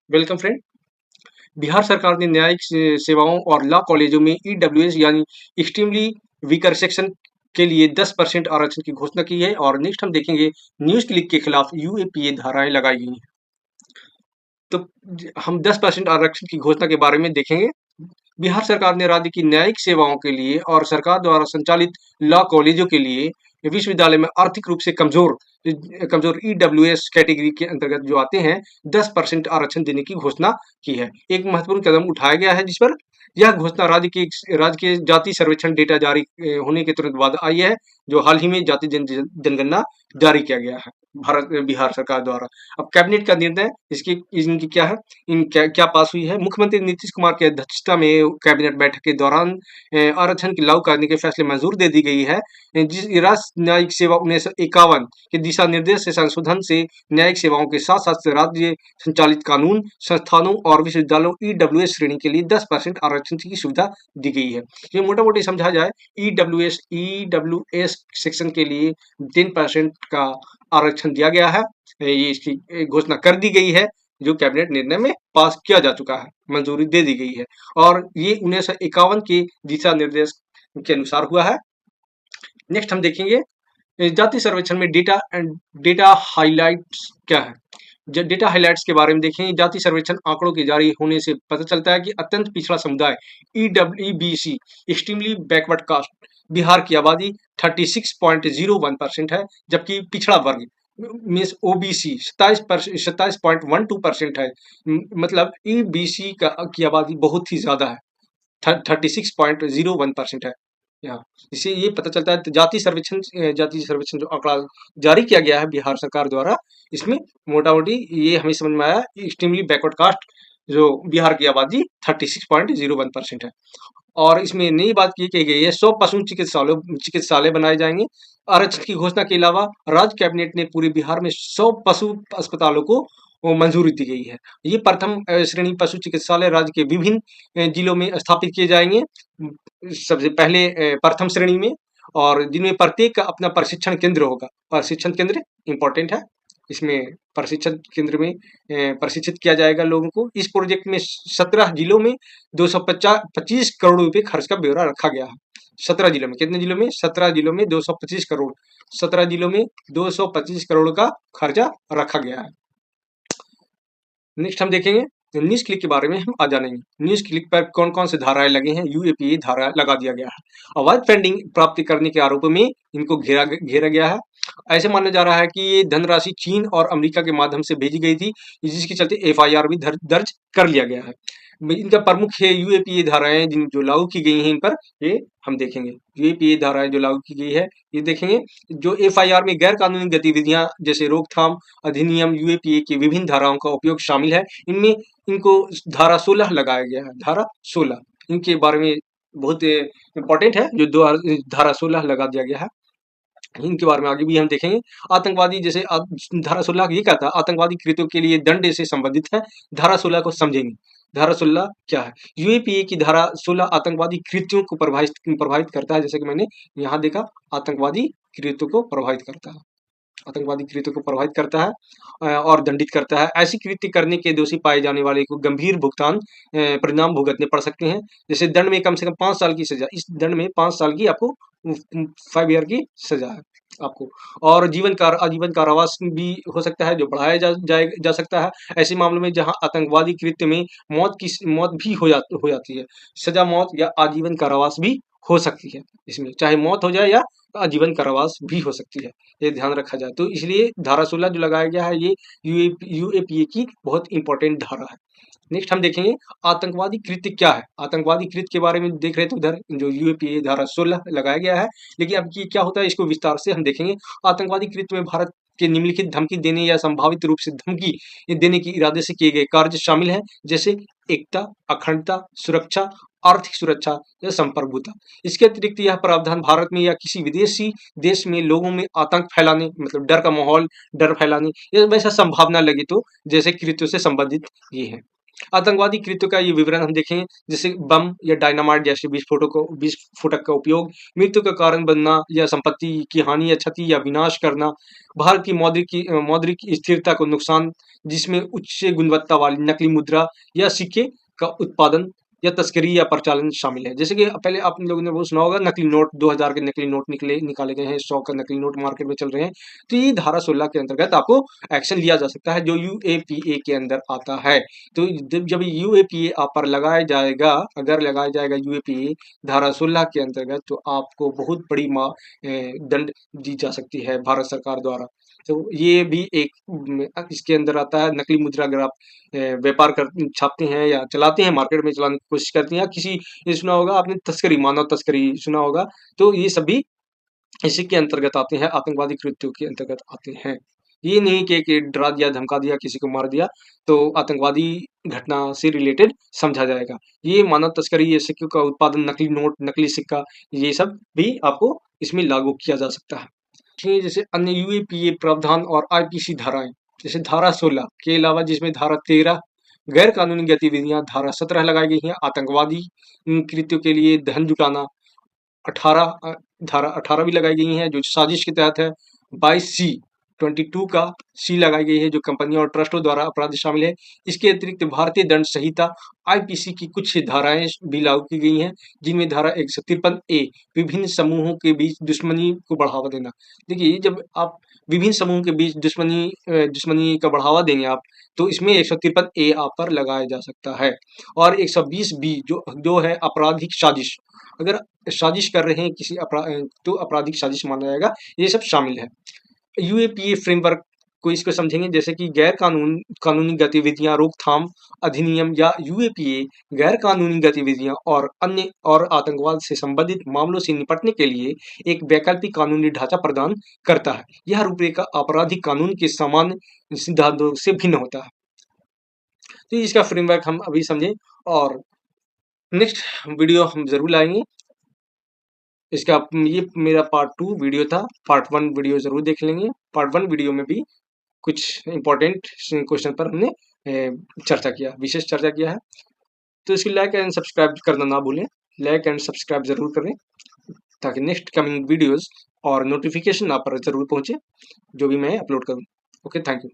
Welcome friend. Bihar सरकार ने न्यायिक सेवाओं और लॉ कॉलेजों में ईडब्ल्यूएस यानी एक्सट्रीमली वीकर सेक्शन के लिए 10% आरक्षण की घोषणा की है। और नेक्स्ट हम देखेंगे न्यूज क्लिक के खिलाफ यूएपीए धाराएं लगाई गई हैं। तो हम 10% आरक्षण की घोषणा के बारे में देखेंगे। बिहार सरकार ने राज्य की न्यायिक सेवाओं के लिए और सरकार द्वारा संचालित लॉ कॉलेजों के लिए विश्वविद्यालय में आर्थिक रूप से कमजोर कमजोर ईडब्ल्यूएस कैटेगरी के अंतर्गत जो आते हैं 10% आरक्षण देने की घोषणा की है। एक महत्वपूर्ण कदम उठाया गया है जिस पर यह घोषणा राज्य के जाति सर्वेक्षण डेटा जारी होने के तुरंत बाद आई है, जो हाल ही में जाति जनगणना जारी किया गया है भारत बिहार सरकार द्वारा। अब कैबिनेट का निर्णय इसकी इनकी क्या है, इन क्या पास हुई है। मुख्यमंत्री नीतीश कुमार की अध्यक्षता में कैबिनेट बैठक के दौरान आरक्षण की लागू करने के फैसले मंजूर दे दी गई है। जिस राष्ट्रीय न्यायिक सेवा 1951 के दिशा निर्देश से संशोधन से न्यायिक सेवाओं के साथ साथ राज्य संचालित कानून संस्थानों और विश्वविद्यालयों ईडब्ल्यूएस श्रेणी के लिए 10% आरक्षण की सुविधा दी गई है। ये मोटा मोटी समझा जाए, ईडब्ल्यूएस सेक्शन के लिए 10% का आरक्षण दिया गया है। ये इसकी घोषणा कर दी गई है, जो कैबिनेट निर्णय में पास किया जा चुका है, मंजूरी दे दी गई है। और ये 1951 के दिशा निर्देश के अनुसार हुआ है। नेक्स्ट हम देखेंगे जाति सर्वेक्षण में डेटा हाइलाइट्स क्या है। डेटा हाइलाइट्स के बारे में देखेंगे। जाति सर्वेक्षण आंकड़ों के जारी होने से पता चलता है कि अत्यंत पिछड़ा समुदाय ईडब्ल्यूबीसी एक्सट्रीमली बैकवर्ड कास्ट बिहार की आबादी 36.01% है, जबकि पिछड़ा वर्ग मीन्स ओबीसी 27.12% है। मतलब ईबीसी की आबादी बहुत ही ज्यादा है, 36.01% है यहाँ। इससे ये पता चलता है जाति सर्वेक्षण जो आंकड़ा जारी किया गया है बिहार सरकार द्वारा, इसमें मोटा मोटी ये हमें समझ में आया, एक्सट्रीमली बैकवर्ड कास्ट जो बिहार की आबादी 36.01% है। और इसमें नई बात की गई है 100 पशु चिकित्सालय बनाए जाएंगे। आरक्षण की घोषणा के अलावा राज्य कैबिनेट ने पूरे बिहार में 100 पशु अस्पतालों को मंजूरी दी गई है। ये प्रथम श्रेणी पशु चिकित्सालय राज्य के विभिन्न जिलों में स्थापित किए जाएंगे। सबसे पहले प्रथम श्रेणी में, और जिनमें प्रत्येक का अपना प्रशिक्षण केंद्र होगा। प्रशिक्षण केंद्र इंपॉर्टेंट है। इसमें प्रशिक्षण केंद्र में प्रशिक्षित किया जाएगा लोगों को। इस प्रोजेक्ट में 17 जिलों में 225 करोड़ रुपए खर्च का ब्यौरा रखा गया है। 17 जिलों में, कितने जिलों में? 17 जिलों में 225 करोड़। 17 जिलों में 225 करोड़ का खर्चा रखा गया है। नेक्स्ट हम देखेंगे न्यूज क्लिक के बारे में हम आ जानेंगे। न्यूज क्लिक पर कौन कौन से धाराएं लगे हैं। यूएपीए धारा लगा दिया गया है। अवैध फंडिंग प्राप्ति करने के आरोप में इनको घेरा गया है। ऐसे माना जा रहा है कि ये धनराशि चीन और अमेरिका के माध्यम से भेजी गई थी, जिसके चलते एफआईआर भी दर्ज कर लिया गया है। इनका प्रमुख है यूएपीए धाराएं जिन जो लागू की गई हैं, इन पर ये हम देखेंगे। यूएपीए धाराएं जो लागू की गई है ये देखेंगे। जो एफआईआर में गैर कानूनी गतिविधियां जैसे रोकथाम अधिनियम यूएपीए की विभिन्न धाराओं का उपयोग शामिल है, इनमें इनको धारा 16 लगाया गया है। धारा 16 इनके बारे में बहुत इंपॉर्टेंट है, जो धारा 16 लगा दिया गया है। इनके बारे में आगे भी हम देखेंगे। आतंकवादी जैसे धारा 16 ये क्या था, आतंकवादी कृत्यों के लिए दंड से संबंधित है। धारा 16 को समझेंगे। धारा 16 क्या है। यूएपीए की धारा 16 आतंकवादी कृत्यों को प्रभावित करता है। जैसे कि मैंने यहाँ देखा, आतंकवादी कृत्यों को प्रभावित करता है। आतंकवादी कृत्यों को प्रभावित करता है और दंडित करता है। ऐसी कृत्य करने के दोषी पाए जाने वाले को गंभीर भुगतान परिणाम भुगतने पड़ सकते हैं। जैसे दंड में कम से कम 5 साल की सजा। इस दंड में 5 साल की आपको 5 ईयर की सजा है आपको। और आजीवन कारावास भी हो सकता है, जो बढ़ाया जा सकता है ऐसे मामलों में जहां आतंकवादी कृत्य में मौत भी हो जाती है। सजा मौत या आजीवन कारावास भी हो सकती है। इसमें चाहे मौत हो जाए या आजीवन कारावास भी हो सकती है, ये ध्यान रखा जाए। तो इसलिए धारा 16 जो लगाया गया है ये यूएपीए की बहुत इंपॉर्टेंट धारा है। नेक्स्ट हम देखेंगे आतंकवादी कृत्य क्या है। आतंकवादी कृत्य के बारे में देख रहे थे उधर, जो यूएपीए धारा 16 लगाया गया है। लेकिन अब ये क्या होता है, इसको विस्तार से हम देखेंगे। आतंकवादी कृत्य में भारत के निम्नलिखित धमकी देने या संभावित रूप से धमकी देने के इरादे से किए गए कार्य शामिल हैं, जैसे एकता, अखंडता, सुरक्षा, आर्थिक सुरक्षा या संप्रभुता। इसके अतिरिक्त यह प्रावधान भारत में या किसी विदेशी देश में लोगों में आतंक फैलाने, मतलब डर का माहौल, डर फैलाने या वैसा संभावना लगे तो जैसे कृत्यों से संबंधित ये है। आतंकवादी कृत्यों का ये विवरण हम देखें, जैसे बम या डायनामाइट जैसे विस्फोटक का उपयोग, मृत्यु का कारण बनना या संपत्ति की हानि या क्षति या विनाश करना, भारत की मौद्रिक स्थिरता को नुकसान, जिसमें उच्च गुणवत्ता वाली नकली मुद्रा या सिक्के का उत्पादन या तस्करी या प्रचालन शामिल है। जैसे कि पहले आप लोगों ने वो सुना होगा, नकली नोट 2000 के नकली नोट निकाले गए हैं, 100 का नकली नोट मार्केट में चल रहे हैं। तो ये धारा 16 के अंतर्गत आपको एक्शन लिया जा सकता है, जो यूएपीए के अंदर आता है। तो जब यूएपीए आप पर लगाया जाएगा, अगर लगाया जाएगा यूएपीए धारा 16 के अंतर्गत, तो आपको बहुत बड़ी दंड दी जा सकती है भारत सरकार द्वारा। तो ये भी एक इसके अंदर आता है। नकली मुद्रा अगर आप व्यापार कर छापते हैं या चलाते हैं, मार्केट में चलाने की कोशिश करते हैं, या किसी ये सुना होगा आपने तस्करी, मानव तस्करी सुना होगा, तो ये सभी इसी के अंतर्गत आते हैं, आतंकवादी कृत्यों के अंतर्गत आते हैं। ये नहीं कि डरा दिया, धमका दिया, किसी को मार दिया तो आतंकवादी घटना से रिलेटेड समझा जाएगा। ये मानव तस्करी, ये सिक्कों का उत्पादन, नकली नोट, नकली सिक्का, ये सब भी आपको इसमें लागू किया जा सकता है। ठीक है, जैसे अन्य यूएपीए प्रावधान और आईपीसी धाराएं, जैसे धारा 16 के अलावा जिसमें धारा 13 गैर कानूनी गतिविधियां, धारा 17 लगाई गई हैं आतंकवादी कृत्यों के लिए धन जुटाना, 18 धारा 18 भी लगाई गई है जो साजिश के तहत है। 22C 22 का सी लगाई गई है जो कंपनियों और ट्रस्टों द्वारा अपराध शामिल है। इसके अतिरिक्त भारतीय दंड संहिता आईपीसी की कुछ धाराएं भी लागू की गई हैं, जिनमें धारा 153A विभिन्न समूहों के बीच दुश्मनी को बढ़ावा देना। देखिए, जब आप विभिन्न समूहों के बीच दुश्मनी का बढ़ावा देंगे आप, तो इसमें 153A आप पर लगाया जा सकता है। और 120B जो है आपराधिक साजिश, अगर साजिश कर रहे हैं किसी तो आपराधिक साजिश माना जाएगा। ये सब शामिल है। यूएपीए फ्रेमवर्क को इसको समझेंगे, जैसे कि कानूनी गतिविधियां रोकथाम अधिनियम या यूएपीए गैर कानूनी गतिविधियां और अन्य और आतंकवाद से संबंधित मामलों से निपटने के लिए एक वैकल्पिक कानूनी ढांचा प्रदान करता है। यह रूपरेखा आपराधिक कानून के सामान्य सिद्धांतों से भिन्न होता है। तो इसका फ्रेमवर्क हम अभी समझे, और नेक्स्ट वीडियो हम जरूर लाएंगे इसका। ये मेरा पार्ट 2 वीडियो था, पार्ट 1 वीडियो जरूर देख लेंगे। पार्ट 1 वीडियो में भी कुछ इंपॉर्टेंट क्वेश्चन पर हमने चर्चा किया, विशेष चर्चा किया है। तो इसकी लाइक एंड सब्सक्राइब करना ना भूलें, लाइक एंड सब्सक्राइब जरूर करें, ताकि नेक्स्ट कमिंग वीडियोस और नोटिफिकेशन आप पर जरूर पहुंचे जो भी मैं अपलोड करूं। Okay, thank you.